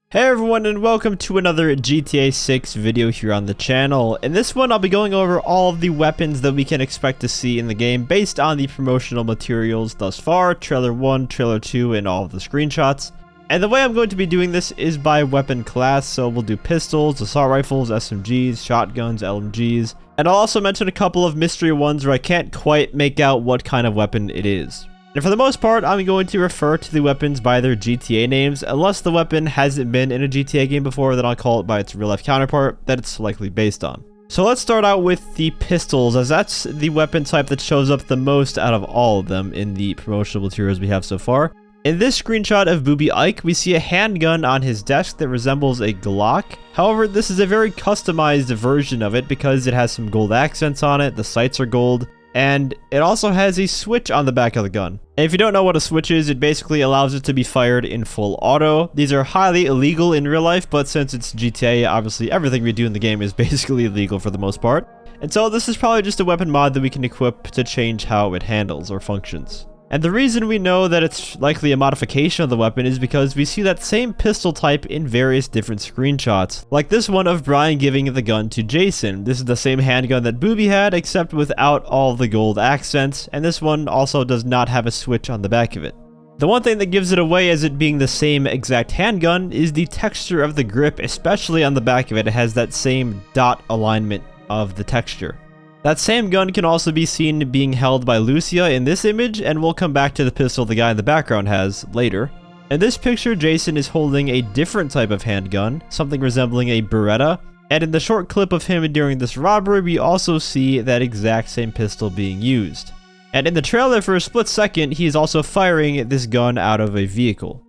Hey everyone, and welcome to another GTA 6 video here on the channel. In this one, I'll be going over all of the weapons that we can expect to see in the game based on the promotional materials thus far, Trailer 1, Trailer 2, and all of the screenshots. And the way I'm going to be doing this is by weapon class, so we'll do pistols, assault rifles, SMGs, shotguns, LMGs, and I'll also mention a couple of mystery ones where I can't quite make out what kind of weapon it is. And for the most part, I'm going to refer to the weapons by their GTA names. Unless the weapon hasn't been in a GTA game before, then I'll call it by its real life counterpart that it's likely based on. So let's start out with the pistols, as that's the weapon type that shows up the most out of all of them in the promotional materials we have so far. In this screenshot of Booby Ike, we see a handgun on his desk that resembles a Glock. However, this is a very customized version of it because it has some gold accents on it, the sights are gold, and it also has a switch on the back of the gun. And if you don't know what a switch is, it basically allows it to be fired in full auto. These are highly illegal in real life, but since it's GTA, obviously everything we do in the game is basically illegal for the most part. And so this is probably just a weapon mod that we can equip to change how it handles or functions. And the reason we know that it's likely a modification of the weapon is because we see that same pistol type in various different screenshots. Like this one of Brian giving the gun to Jason. This is the same handgun that Booby had, except without all the gold accents, and this one also does not have a switch on the back of it. The one thing that gives it away as it being the same exact handgun is the texture of the grip, especially on the back of it. It has that same dot alignment of the texture. That same gun can also be seen being held by Lucia in this image, and we'll come back to the pistol the guy in the background has later. In this picture, Jason is holding a different type of handgun, something resembling a Beretta, and in the short clip of him during this robbery, we also see that exact same pistol being used. And in the trailer, for a split second, he is also firing this gun out of a vehicle.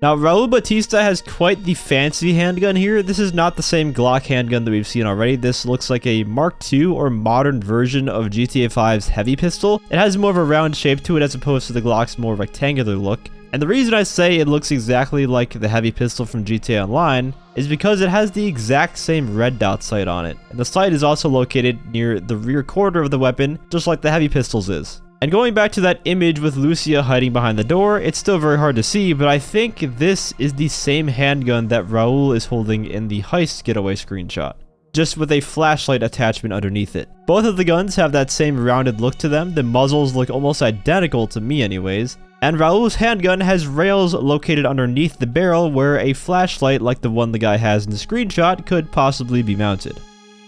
Now, Raul Batista has quite the fancy handgun here. This is not the same Glock handgun that we've seen already. This looks like a Mark II or modern version of GTA 5's heavy pistol. It has more of a round shape to it as opposed to the Glock's more rectangular look. And the reason I say it looks exactly like the heavy pistol from GTA Online is because it has the exact same red dot sight on it. And the sight is also located near the rear quarter of the weapon, just like the heavy pistol's is. And going back to that image with Lucia hiding behind the door, it's still very hard to see, but I think this is the same handgun that Raul is holding in the heist getaway screenshot, just with a flashlight attachment underneath it. Both of the guns have that same rounded look to them. The muzzles look almost identical to me anyways. And Raul's handgun has rails located underneath the barrel where a flashlight like the one the guy has in the screenshot could possibly be mounted.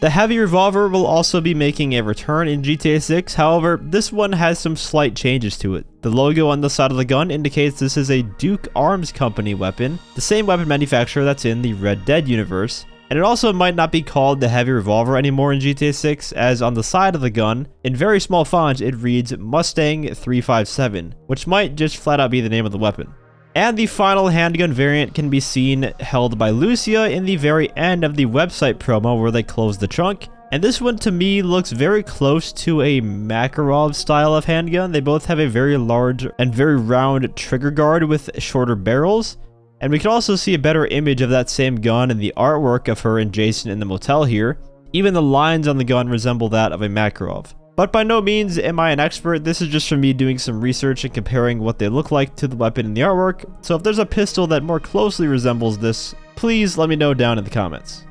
The heavy revolver will also be making a return in GTA 6, however, this one has some slight changes to it. The logo on the side of the gun indicates this is a Duke Arms Company weapon, the same weapon manufacturer that's in the Red Dead universe. And it also might not be called the heavy revolver anymore in GTA 6, as on the side of the gun, in very small font, it reads Mustang 357, which might just flat out be the name of the weapon. And the final handgun variant can be seen held by Lucia in the very end of the website promo where they close the trunk. And this one to me looks very close to a Makarov style of handgun. They both have a very large and very round trigger guard with shorter barrels. And we can also see a better image of that same gun in the artwork of her and Jason in the motel here. Even the lines on the gun resemble that of a Makarov. But by no means am I an expert. This is just from me doing some research and comparing what they look like to the weapon in the artwork. So if there's a pistol that more closely resembles this, please let me know down in the comments.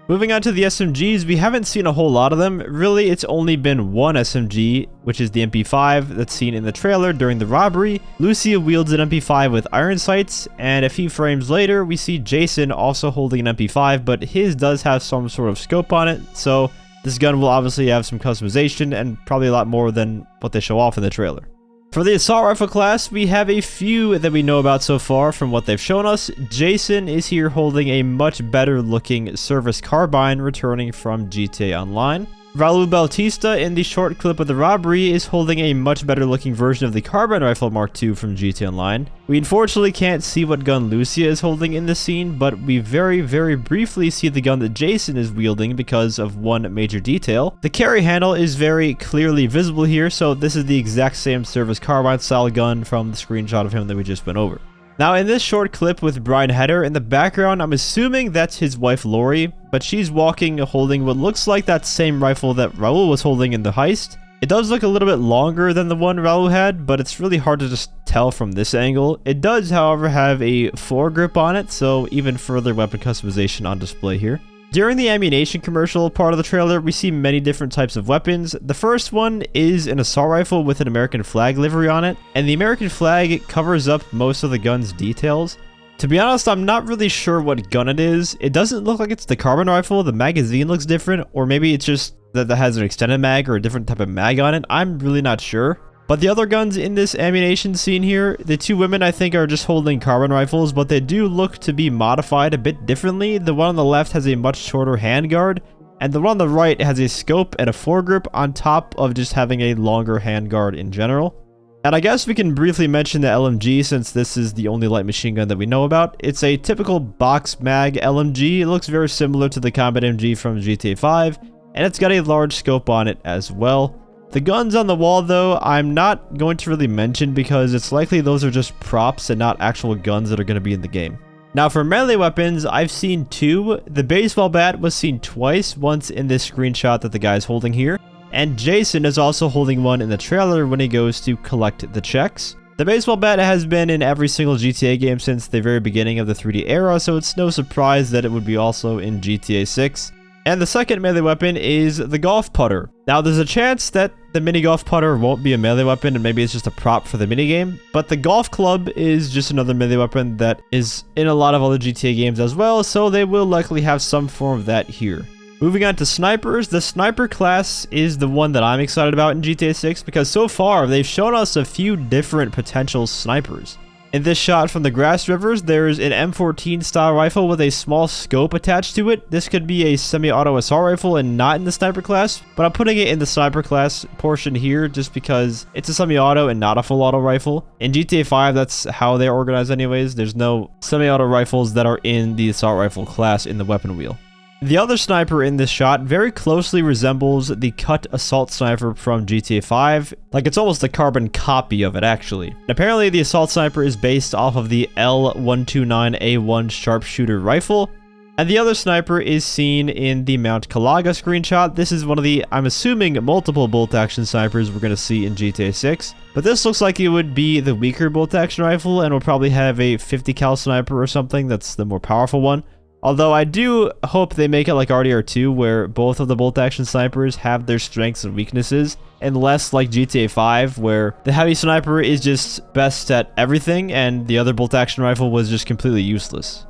Moving on to the SMGs, we haven't seen a whole lot of them. Really, it's only been one SMG, which is the MP5 that's seen in the trailer during the robbery. Lucia wields an MP5 with iron sights, and a few frames later, we see Jason also holding an MP5, but his does have some sort of scope on it, so this gun will obviously have some customization and probably a lot more than what they show off in the trailer. For the assault rifle class, we have a few that we know about so far from what they've shown us. Jason is here holding a much better looking service carbine returning from GTA Online. Raul Batista in the short clip of the robbery is holding a much better looking version of the carbine rifle Mark II from GTA Online. We unfortunately can't see what gun Lucia is holding in this scene, but we very briefly see the gun that Jason is wielding because of one major detail. The carry handle is very clearly visible here, so this is the exact same service carbine style gun from the screenshot of him that we just went over. Now, in this short clip with Brian Header in the background, I'm assuming that's his wife Lori, but she's walking holding what looks like that same rifle that Raul was holding in the heist. It does look a little bit longer than the one Raul had, but it's really hard to just tell from this angle. It does, however, have a foregrip on it, so even further weapon customization on display here. During the ammunition commercial part of the trailer, we see many different types of weapons. The first one is an assault rifle with an American flag livery on it, and the American flag covers up most of the gun's details. To be honest, I'm not really sure what gun it is. It doesn't look like it's the carbon rifle. The magazine looks different, or maybe it's just that has an extended mag or a different type of mag on it. I'm really not sure. But the other guns in this ammunition scene here, the two women I think are just holding carbon rifles, but they do look to be modified a bit differently. The one on the left has a much shorter handguard, and the one on the right has a scope and a foregrip on top of just having a longer handguard in general. And I guess we can briefly mention the LMG since this is the only light machine gun that we know about. It's a typical box mag LMG. It looks very similar to the Combat MG from GTA 5, and it's got a large scope on it as well. The guns on the wall though, I'm not going to really mention because it's likely those are just props and not actual guns that are going to be in the game. Now for melee weapons, I've seen two. The baseball bat was seen twice, once in this screenshot that the guy's holding here, and Jason is also holding one in the trailer when he goes to collect the checks. The baseball bat has been in every single GTA game since the very beginning of the 3D era, so it's no surprise that it would be also in GTA 6. And the second melee weapon is the golf putter. Now there's a chance that the mini golf putter won't be a melee weapon and maybe it's just a prop for the minigame, but the golf club is just another melee weapon that is in a lot of other GTA games as well, so they will likely have some form of that here. Moving on to snipers, the sniper class is the one that I'm excited about in GTA 6 because so far they've shown us a few different potential snipers. In this shot from the grass rivers, there's an M14 style rifle with a small scope attached to it. This could be a semi-auto assault rifle and not in the sniper class, but I'm putting it in the sniper class portion here just because it's a semi-auto and not a full auto rifle. In GTA 5, that's how they're organized anyways. There's no semi-auto rifles that are in the assault rifle class in the weapon wheel. The other sniper in this shot very closely resembles the cut assault sniper from GTA 5. Like it's almost a carbon copy of it actually. And apparently the assault sniper is based off of the L129A1 sharpshooter rifle. And the other sniper is seen in the Mount Calaga screenshot. This is one of the, I'm assuming, multiple bolt action snipers we're going to see in GTA 6. But this looks like it would be the weaker bolt action rifle and will probably have a 50 cal sniper or something that's the more powerful one. Although I do hope they make it like RDR2 where both of the bolt action snipers have their strengths and weaknesses, and less like GTA 5 where the heavy sniper is just best at everything and the other bolt action rifle was just completely useless.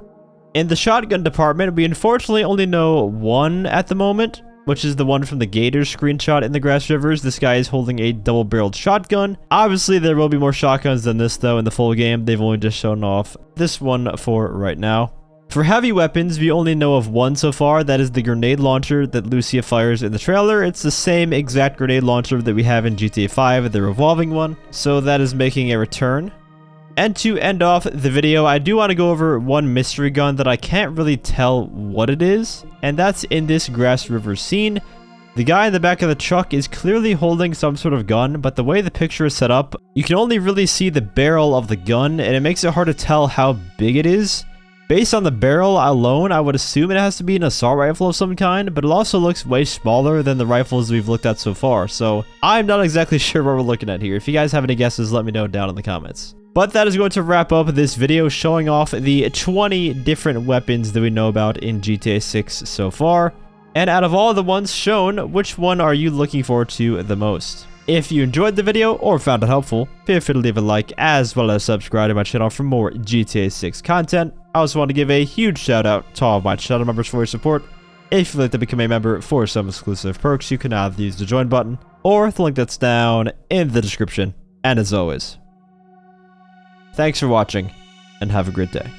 In the shotgun department, we unfortunately only know one at the moment, which is the one from the Gators screenshot in the grass rivers. This guy is holding a double-barreled shotgun. Obviously there will be more shotguns than this though in the full game. They've only just shown off this one for right now. For heavy weapons, we only know of one so far. That is the grenade launcher that Lucia fires in the trailer. It's the same exact grenade launcher that we have in GTA 5, the revolving one. So that is making a return. And to end off the video, I do want to go over one mystery gun that I can't really tell what it is. And that's in this grass river scene. The guy in the back of the truck is clearly holding some sort of gun, but the way the picture is set up, you can only really see the barrel of the gun, and it makes it hard to tell how big it is. Based on the barrel alone, I would assume it has to be an assault rifle of some kind, but it also looks way smaller than the rifles we've looked at so far, so I'm not exactly sure what we're looking at here. If you guys have any guesses, let me know down in the comments. But that is going to wrap up this video showing off the 20 different weapons that we know about in GTA 6 so far. And out of all the ones shown, which one are you looking forward to the most? If you enjoyed the video or found it helpful, feel free to leave a like as well as subscribe to my channel for more GTA 6 content. I also want to give a huge shout out to all of my channel members for your support. If you'd like to become a member for some exclusive perks, you can either use the join button or the link that's down in the description. And as always, thanks for watching and have a great day.